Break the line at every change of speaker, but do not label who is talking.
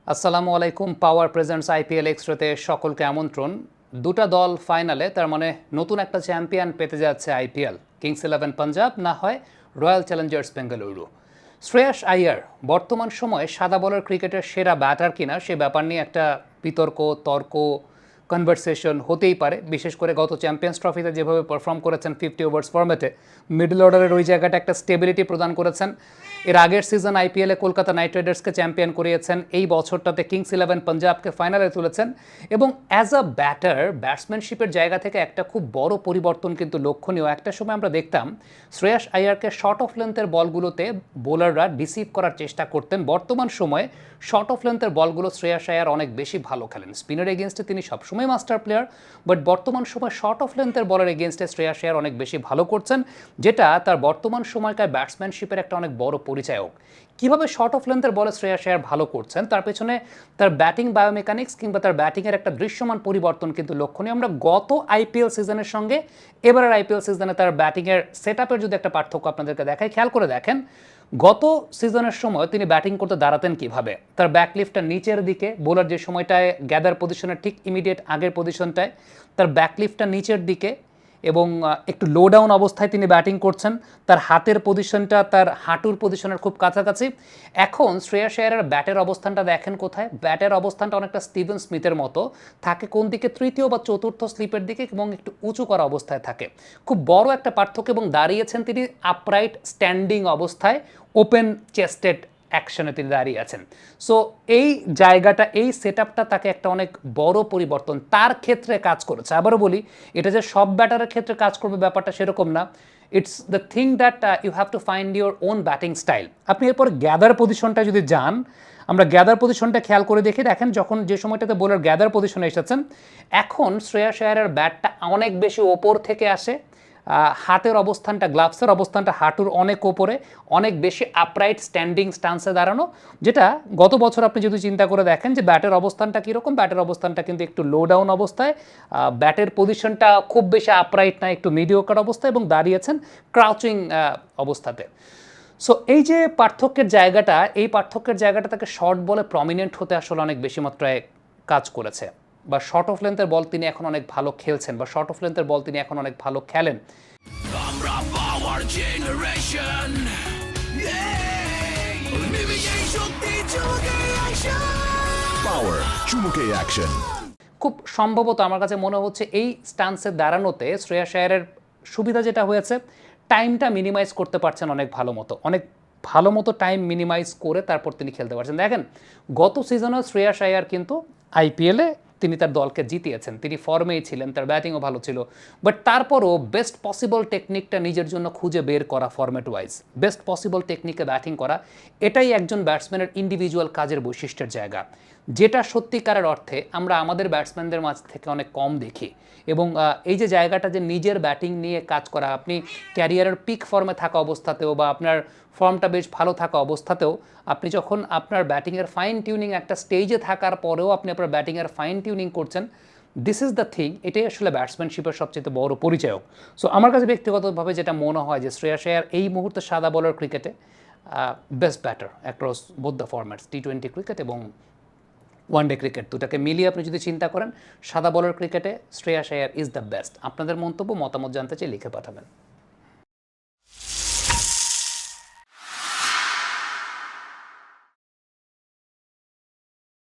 আসসালামু আলাইকুম। পাওয়ার presents IPL এক্সট্রাতে সকলকে আমন্ত্রণ। দুটা দল ফাইনালে, তার মানে নতুন একটা চ্যাম্পিয়ন পেতে যাচ্ছে আইপিএল। কিংস ইলেভেন পাঞ্জাব না হয় রয়্যাল চ্যালেঞ্জার্স বেঙ্গালুরু। শ্রেয়াস আইয়ার বর্তমান সময়ে সাদা বলের ক্রিকেটের সেরা ব্যাটার কিনা সে ব্যাপার নিয়ে একটা বিতর্ক, তর্ক, কনভারসেশন হতেই পারে। বিশেষ করে গত চ্যাম্পিয়ন্স ট্রফিতে যেভাবে পারফর্ম করেছেন 50 ওভার্স ফরম্যাটে, মিডল অর্ডারের ওই জায়গাটা একটা স্টেবিলিটি প্রদান করেছেন। এর আগের সিজন আইপিএলে কলকাতা নাইট রাইডার্সকে চ্যাম্পিয়ন করিয়েছেন, এই বছরটাতে কিংস ইলেভেন পাঞ্জাবকে ফাইনালে তুলেছেন এবং অ্যাজ আ ব্যাটার ব্যাটসম্যানশিপের জায়গা থেকে একটা খুব বড় পরিবর্তন কিন্তু লক্ষণীয়। একটা সময় আমরা দেখতাম শ্রেয়াস আইয়ারকে শর্ট অফ লেন্থের বলগুলোতে বোলাররা ডিসিভ করার চেষ্টা করতেন। বর্তমান সময়ে শর্ট অফ লেন্থের বলগুলো শ্রেয়াস আইয়ার অনেক বেশি ভালো খেলেন। স্পিনের এগেনস্টে তিনি সবসময় মাস্টার প্লেয়ার, বাট বর্তমান সময় শর্ট অফ লেন্থের বলের এগেনস্টে শ্রেয়াস আইয়ার অনেক বেশি ভালো করছেন, যেটা তার বর্তমান সময়কার ব্যাটসম্যানশিপের একটা অনেক বড় পরিচায়ক। কীভাবে শর্ট অফ লেন্থের বলে শ্রেয়াস আইয়ার ভালো করছেন তার পেছনে তার ব্যাটিং বায়োমেকানিক্স কিংবা তার ব্যাটিংয়ের একটা দৃশ্যমান পরিবর্তন কিন্তু লক্ষণীয়। আমরা গত আইপিএল সিজনের সঙ্গে এবারের আইপিএল সিজনে তার ব্যাটিংয়ের সেট আপের যদি একটা পার্থক্য আপনাদেরকে দেখায়, খেয়াল করে দেখেন গত সিজনের সময় তিনি ব্যাটিং করতে দাঁড়াতেন কিভাবে। তার ব্যাকলিফটটা নিচের দিকে, বোলার যে সময়টায় গ্যাদার পজিশনের ঠিক ইমিডিয়েট আগের পজিশনটায় তার ব্যাকলিফটটা নিচের দিকে এবং একটু লো ডাউন অবস্থায় তিনি ব্যাটিং করছেন। তার হাতের পজিশনটা তার হাঁটুর পজিশনের খুব কাছাকাছি। এখন শ্রেয়াস আইয়ারের ব্যাটের অবস্থানটা দেখেন কোথায়। ব্যাটের অবস্থানটা অনেকটা স্টিভেন স্মিথের মতো থাকে, কোন দিকে, তৃতীয় বা চতুর্থ স্লিপের দিকে এবং একটু উঁচু করা অবস্থায় থাকে। খুব বড় একটা পার্থক্য। এবং দাঁড়িয়েছেন তিনি আপরাইট স্ট্যান্ডিং অবস্থায়, ওপেন চেস্টেড অ্যাকশনে তিনি দাঁড়িয়ে আছেন। সো এই জায়গাটা, এই সেট আপটা তাকে একটা অনেক বড় পরিবর্তন তার ক্ষেত্রে কাজ করেছে। আবারও বলি, এটা যে সব ব্যাটারের ক্ষেত্রে কাজ করবে ব্যাপারটা সেরকম না। It's the thing that you have to find your own batting style. আপনি এরপর গ্যাদার পজিশনটা যদি যান, আমরা গ্যাদার পজিশনটা খেয়াল করে দেখি, দেখেন যখন যে সময়টাতে বোলার গ্যাদার পজিশনে এসেছেন, এখন শ্রেয়াস আইয়ারের ব্যাটটা অনেক বেশি ওপর থেকে আসে। হাতের অবস্থানটা, গ্লাভসের অবস্থানটা হাঁটুর অনেক ওপরে, অনেক বেশি আপরাইট স্ট্যান্ডিং স্টান্সে দাঁড়ানো, যেটা গত বছর আপনি যদি চিন্তা করে দেখেন যে ব্যাটের অবস্থানটা কীরকম, ব্যাটের অবস্থানটা কিন্তু একটু লো ডাউন অবস্থায়, ব্যাটের পজিশনটা খুব বেশি আপরাইট না, একটু মিডিওকার অবস্থায় এবং দাঁড়িয়েছেন ক্রাউচিং অবস্থাতে। সো এই যে পার্থক্যের জায়গাটা, এই পার্থক্যের জায়গাটা তাকে শর্ট বলে প্রমিনেন্ট হতে আসলে অনেক বেশি মাত্রায় কাজ করেছে। বা শর্ট অফ লেন্থের বল তিনি এখন অনেক ভালো খেলছেন, বা শর্ট অফ লেন্থের বল তিনি এখন অনেক ভালো খেলেন। খুব সম্ভবত আমার কাছে মনে হচ্ছে এই স্টান্সে দাঁড়ানোতে শ্রেয়াস আইয়ারের সুবিধা যেটা হয়েছে, টাইমটা মিনিমাইজ করতে পারছেন অনেক ভালো মতো টাইম মিনিমাইজ করে তারপর তিনি খেলতে পারছেন। দেখেন গত সিজনে শ্রেয়াস আইয়ার কিন্তু আইপিএলে তিনি তার দলকে জিতিয়েছেন, তিনি ফর্মেই ছিলেন, তার ব্যাটিংও ভালো ছিল, বাট তারপরও বেস্ট পসিবল টেকনিকটা নিজের জন্য খুঁজে বের করা, ফরম্যাট ওয়াইজ বেস্ট পসিবল টেকনিকে ব্যাটিং করা, এটাই একজন ব্যাটসম্যানের ইন্ডিভিজুয়াল কাজের বৈশিষ্ট্যের জায়গা, যেটা সত্যিকারের অর্থে আমরা আমাদের ব্যাটসম্যানদের মাঝ থেকে অনেক কম দেখি। এবং এই যে জায়গাটা, যে নিজের ব্যাটিং নিয়ে কাজ করা, আপনি ক্যারিয়ারের পিক ফর্মে থাকা অবস্থাতেও বা আপনার ফর্মটা বেশ ভালো থাকা অবস্থাতেও আপনি যখন আপনার ব্যাটিংয়ের ফাইন টিউনিং একটা স্টেজে থাকার পরেও আপনি আপনার ব্যাটিংয়ের ফাইন টিউনিং করছেন, দিস ইজ দ্য থিং। এটাই আসলে ব্যাটসম্যানশিপের সবচেয়ে বড় পরিচায়ক। সো আমার কাছে ব্যক্তিগতভাবে যেটা মনে হয় যে শ্রেয়াস আইয়ার এই মুহূর্তে সাদা বলার ক্রিকেটে best batter across both the formats, টি-20 ক্রিকেট এবং ওয়ানডে ক্রিকেট। দুটাকে মিলিয়ে আপনি যদি চিন্তা করেন, সাদা বলার ক্রিকেটে Shreyas Iyer is the best. আপনাদের মন্তব্য, মতামত জানতে চাই, লিখে পাঠাবেন।